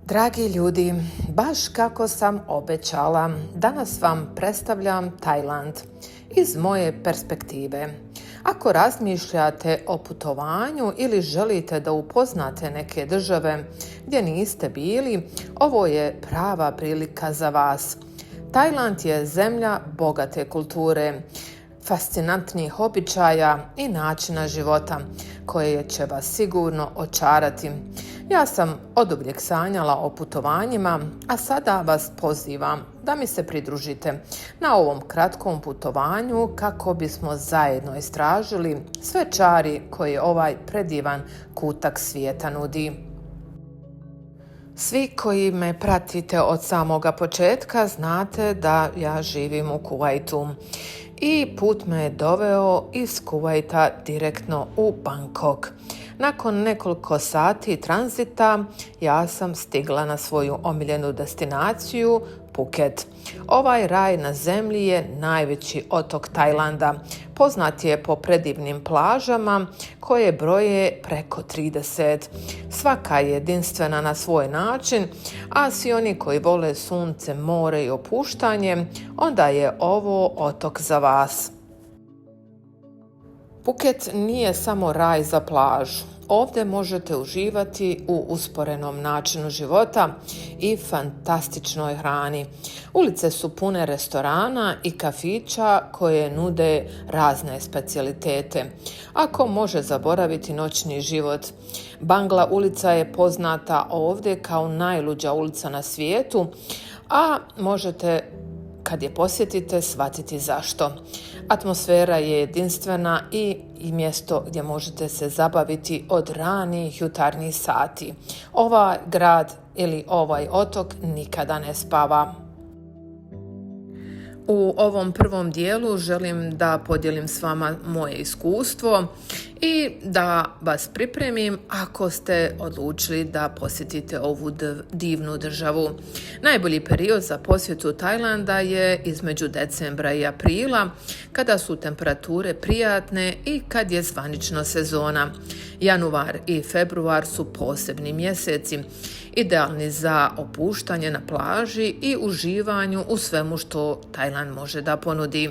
Dragi ljudi, baš kako sam obećala, danas vam predstavljam Tajland iz moje perspektive. Ako razmišljate o putovanju ili želite da upoznate neke države gdje niste bili, ovo je prava prilika za vas. Tajland je zemlja bogate kulture, fascinantnih običaja i načina života koje će vas sigurno očarati. Ja sam oduvijek sanjala o putovanjima, a sada vas pozivam da mi se pridružite na ovom kratkom putovanju kako bismo zajedno istražili sve čari koje ovaj predivan kutak svijeta nudi. Svi koji me pratite od samoga početka znate da ja živim u Kuvajtu i put me je doveo iz Kuvajta direktno u Bangkok. Nakon nekoliko sati tranzita ja sam stigla na svoju omiljenu destinaciju Phuket. Ovaj raj na zemlji je najveći otok Tajlanda. Poznat je po predivnim plažama koje broje preko 30. Svaka je jedinstvena na svoj način, a svi oni koji vole sunce, more i opuštanje, onda je ovo otok za vas. Phuket nije samo raj za plažu. Ovdje možete uživati u usporenom načinu života i fantastičnoj hrani. Ulice su pune restorana i kafića koje nude razne specijalitete. Ako može zaboraviti noćni život, Bangla ulica je poznata ovdje kao najluđa ulica na svijetu, a možete kad je posjetite shvatiti zašto. Atmosfera je jedinstvena i mjesto gdje možete se zabaviti od ranih jutarnjih sati. Ovaj grad ili ovaj otok nikada ne spava. U ovom prvom dijelu želim da podijelim s vama moje iskustvo i da vas pripremim ako ste odlučili da posjetite ovu divnu državu. Najbolji period za posjetu Tajlanda je između decembra i aprila, kada su temperature prijatne i kad je zvanično sezona. Januar i februar su posebni mjeseci, idealni za opuštanje na plaži i uživanju u svemu što Tajland može da ponudi.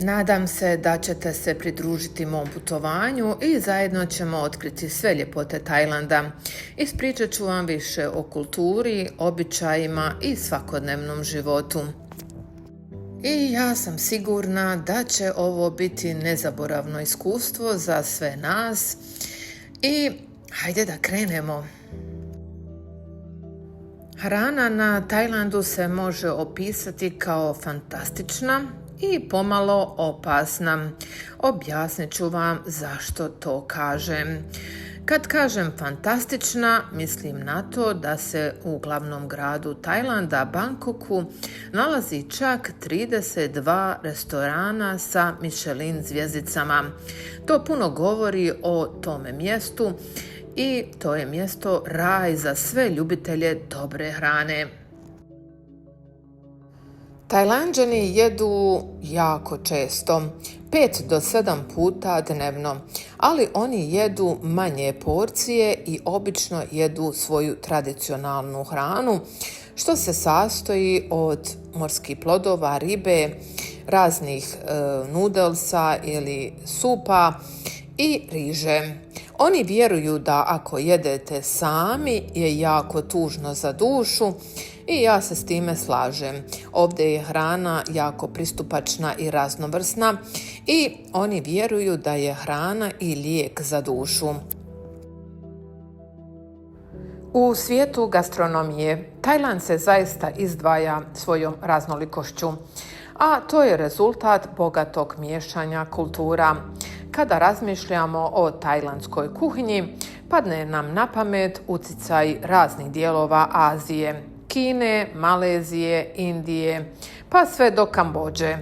Nadam se da ćete se pridružiti mom putovanju i zajedno ćemo otkriti sve ljepote Tajlanda. Ispričat ću vam više o kulturi, običajima i svakodnevnom životu. I ja sam sigurna da će ovo biti nezaboravno iskustvo za sve nas. I hajde da krenemo. Hrana na Tajlandu se može opisati kao fantastična i pomalo opasna. Objasnit ću vam zašto to kažem. Kad kažem fantastična, mislim na to da se u glavnom gradu Tajlanda, Bangkoku, nalazi čak 32 restorana sa Michelin zvjezdicama. To puno govori o tome mjestu i to je mjesto raj za sve ljubitelje dobre hrane. Tajlanđani jedu jako često, 5 do 7 puta dnevno, ali oni jedu manje porcije i obično jedu svoju tradicionalnu hranu, što se sastoji od morskih plodova, ribe, raznih nudelsa ili supa i riže. Oni vjeruju da ako jedete sami je jako tužno za dušu i ja se s time slažem. Ovdje je hrana jako pristupačna i raznovrsna i oni vjeruju da je hrana i lijek za dušu. U svijetu gastronomije Tajland se zaista izdvaja svojom raznolikošću, a to je rezultat bogatog miješanja kultura. Kada razmišljamo o tajlandskoj kuhinji, padne nam na pamet uticaj raznih dijelova Azije, Kine, Malezije, Indije, pa sve do Kambodže.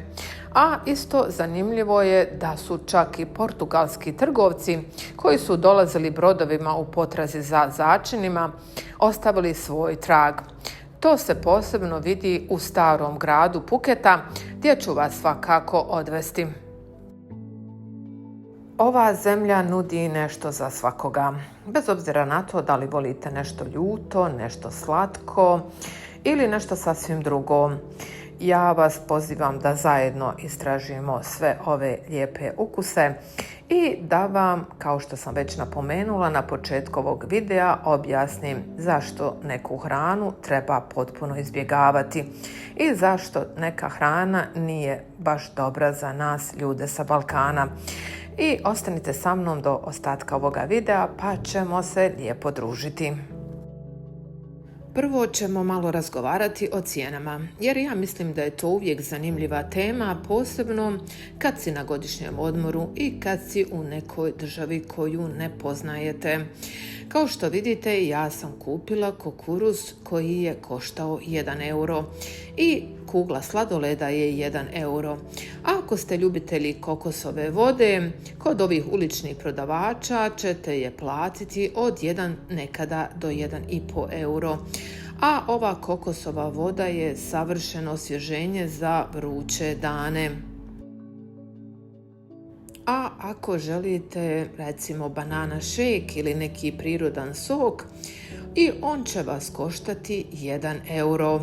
A isto zanimljivo je da su čak i portugalski trgovci koji su dolazili brodovima u potrazi za začinima ostavili svoj trag. To se posebno vidi u starom gradu Phuketa, gdje ću vas svakako odvesti. Ova zemlja nudi nešto za svakoga, bez obzira na to da li volite nešto ljuto, nešto slatko ili nešto sasvim drugo. Ja vas pozivam da zajedno istražimo sve ove lijepe ukuse i da vam, kao što sam već napomenula na početku ovog videa, objasnim zašto neku hranu treba potpuno izbjegavati i zašto neka hrana nije baš dobra za nas ljude sa Balkana. I ostanite sa mnom do ostatka ovoga videa pa ćemo se lijepo družiti. Prvo ćemo malo razgovarati o cijenama, jer ja mislim da je to uvijek zanimljiva tema, posebno kad si na godišnjem odmoru i kad si u nekoj državi koju ne poznajete. Kao što vidite, ja sam kupila kukuruz koji je koštao 1 euro i kugla sladoleda je 1 euro. A ako ste ljubitelji kokosove vode, kod ovih uličnih prodavača ćete je platiti od 1 nekada do 1,5 euro. A ova kokosova voda je savršeno osvježenje za vruće dane. A ako želite recimo banana shake ili neki prirodan sok, i on će vas koštati 1 euro.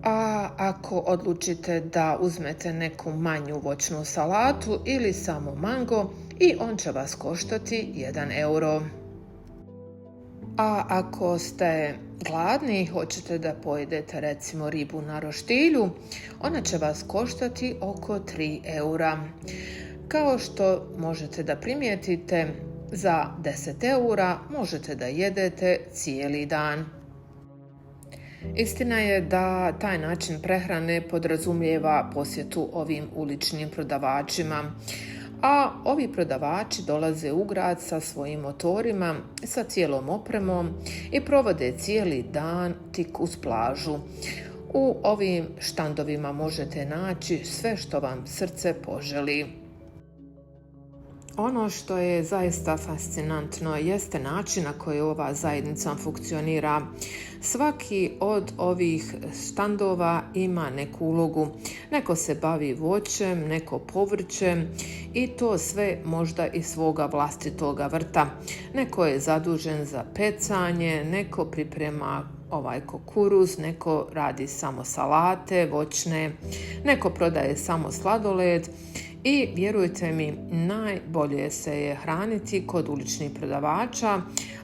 A ako odlučite da uzmete neku manju voćnu salatu ili samo mango, i on će vas koštati 1 euro. A ako ste gladni i hoćete da pojedete recimo ribu na roštilju, ona će vas koštati oko 3 eura. Kao što možete da primijetite, za 10 eura možete da jedete cijeli dan. Istina je da taj način prehrane podrazumijeva posjetu ovim uličnim prodavačima, a ovi prodavači dolaze u grad sa svojim motorima, sa cijelom opremom i provode cijeli dan tik uz plažu. U ovim štandovima možete naći sve što vam srce poželi. Ono što je zaista fascinantno jeste način na koji ova zajednica funkcionira. Svaki od ovih štandova ima neku ulogu. Neko se bavi voćem, neko povrćem i to sve možda iz svoga vlastitoga vrta. Neko je zadužen za pecanje, neko priprema ovaj kukuruz, neko radi samo salate voćne, neko prodaje samo sladoled. I vjerujte mi, najbolje se je hraniti kod uličnih prodavača,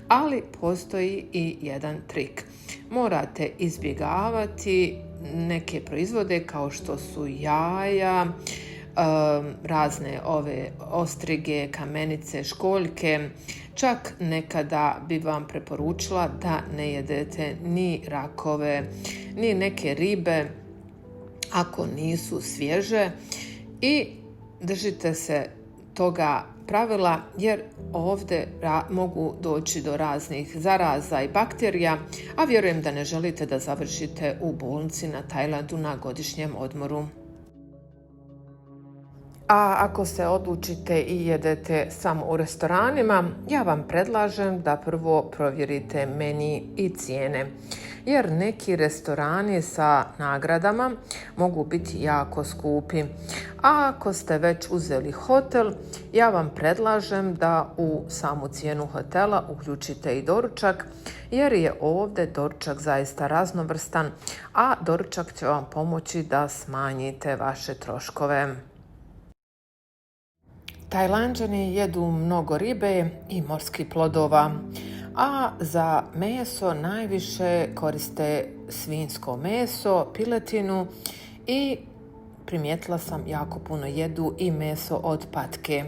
ali postoji i jedan trik. Morate izbjegavati neke proizvode kao što su jaja, razne ove ostrige, kamenice, školjke. Čak nekada bi vam preporučila da ne jedete ni rakove, ni neke ribe ako nisu svježe i držite se toga pravila jer ovdje mogu doći do raznih zaraza i bakterija, a vjerujem da ne želite da završite u bolnici na Tajlandu na godišnjem odmoru. A ako se odlučite i jedete samo u restoranima, ja vam predlažem da prvo provjerite meni i cijene. Jer neki restorani sa nagradama mogu biti jako skupi. A ako ste već uzeli hotel, ja vam predlažem da u samu cijenu hotela uključite i doručak, jer je ovdje doručak zaista raznovrstan, a doručak će vam pomoći da smanjite vaše troškove. Tajlanđani jedu mnogo ribe i morskih plodova, a za meso najviše koriste svinjsko meso, piletinu i primijetila sam jako puno jedu i meso od patke.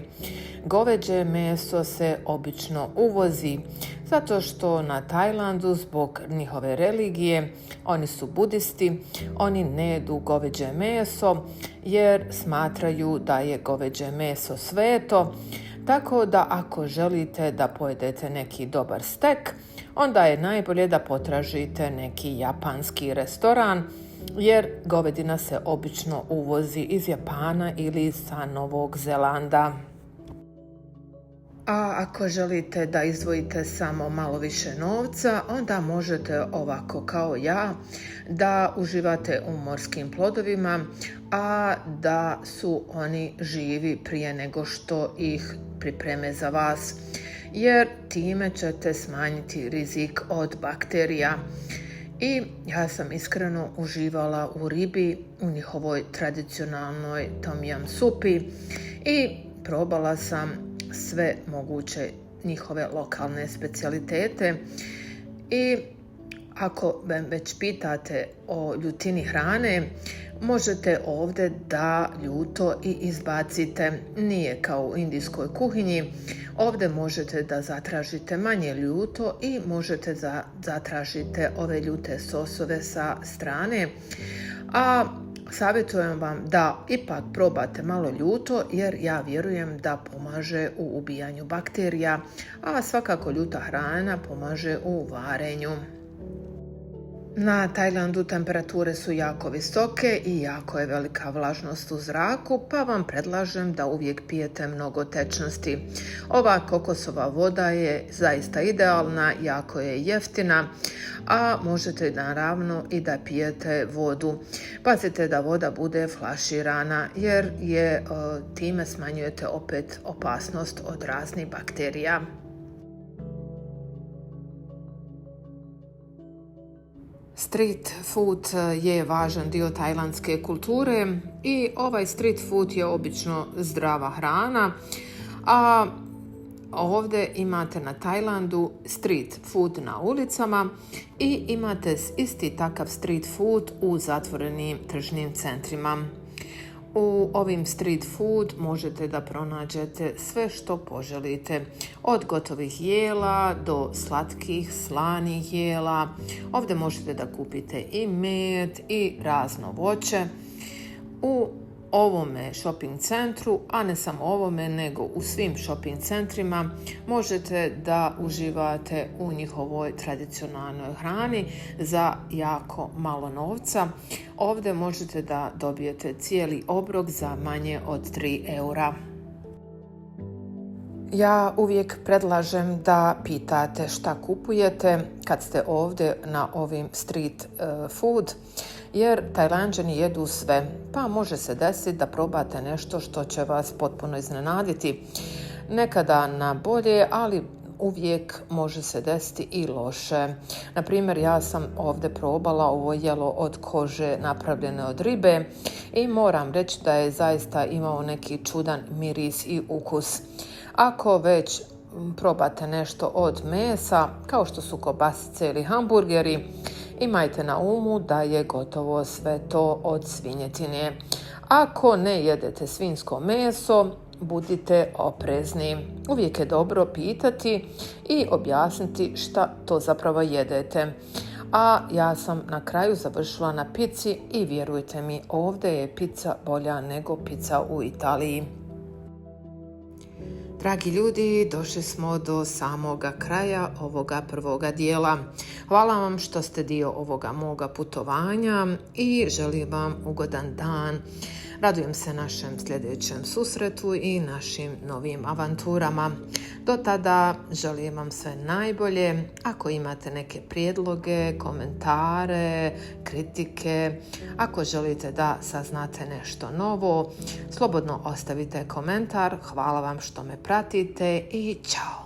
Goveđe meso se obično uvozi zato što na Tajlandu zbog njihove religije, oni su budisti, oni ne jedu goveđe meso jer smatraju da je goveđe meso sveto. Tako da ako želite da pojedete neki dobar stek, onda je najbolje da potražite neki japanski restoran, jer govedina se obično uvozi iz Japana ili sa Novog Zelanda. A ako želite da izdvojite samo malo više novca, onda možete ovako kao ja da uživate u morskim plodovima, a da su oni živi prije nego što ih pripreme za vas, jer time ćete smanjiti rizik od bakterija. I ja sam iskreno uživala u ribi, u njihovoj tradicionalnoj tom yum supi i probala sam sve moguće njihove lokalne specijalitete. I ako me već pitate o ljutini hrane, možete ovdje da ljuto i izbacite. Nije kao u indijskoj kuhinji. Ovdje možete da zatražite manje ljuto i možete da zatražite ove ljute sosove sa strane. A savjetujem vam da ipak probate malo ljuto, jer ja vjerujem da pomaže u ubijanju bakterija, a svakako ljuta hrana pomaže u varenju. Na Tajlandu temperature su jako visoke i jako je velika vlažnost u zraku, pa vam predlažem da uvijek pijete mnogo tečnosti. Ova kokosova voda je zaista idealna, jako je jeftina, a možete naravno i da pijete vodu. Pazite da voda bude flaširana, jer time smanjujete opet opasnost od raznih bakterija. Street food je važan dio tajlandske kulture i ovaj street food je obično zdrava hrana, a ovdje imate na Tajlandu street food na ulicama i imate isti takav street food u zatvorenim tržnim centrima. U ovim street food možete da pronađete sve što poželite, od gotovih jela do slatkih, slanih jela. Ovdje možete da kupite i med i razno voće. U ovome shopping centru, a ne samo ovome, nego u svim shopping centrima, možete da uživate u njihovoj tradicionalnoj hrani za jako malo novca. Ovdje možete da dobijete cijeli obrok za manje od 3 eura. Ja uvijek predlažem da pitate šta kupujete kad ste ovdje na ovim street food, jer Tajlanđani jedu sve, pa može se desiti da probate nešto što će vas potpuno iznenaditi. Nekada na bolje, ali uvijek može se desiti i loše. Na primjer, ja sam ovdje probala ovo jelo od kože napravljene od ribe i moram reći da je zaista imao neki čudan miris i ukus. Ako već probate nešto od mesa, kao što su kobasice ili hamburgeri, imajte na umu da je gotovo sve to od svinjetine. Ako ne jedete svinjsko meso, budite oprezni. Uvijek je dobro pitati i objasniti šta to zapravo jedete. A ja sam na kraju završila na pici i vjerujte mi, ovdje je pizza bolja nego pizza u Italiji. Dragi ljudi, došli smo do samoga kraja ovoga prvoga dijela. Hvala vam što ste dio ovoga moga putovanja i želim vam ugodan dan. Radujem se našem sljedećem susretu i našim novim avanturama. Do tada želim vam sve najbolje. Ako imate neke prijedloge, komentare, kritike, ako želite da saznate nešto novo, slobodno ostavite komentar. Hvala vam što me pratite i čao!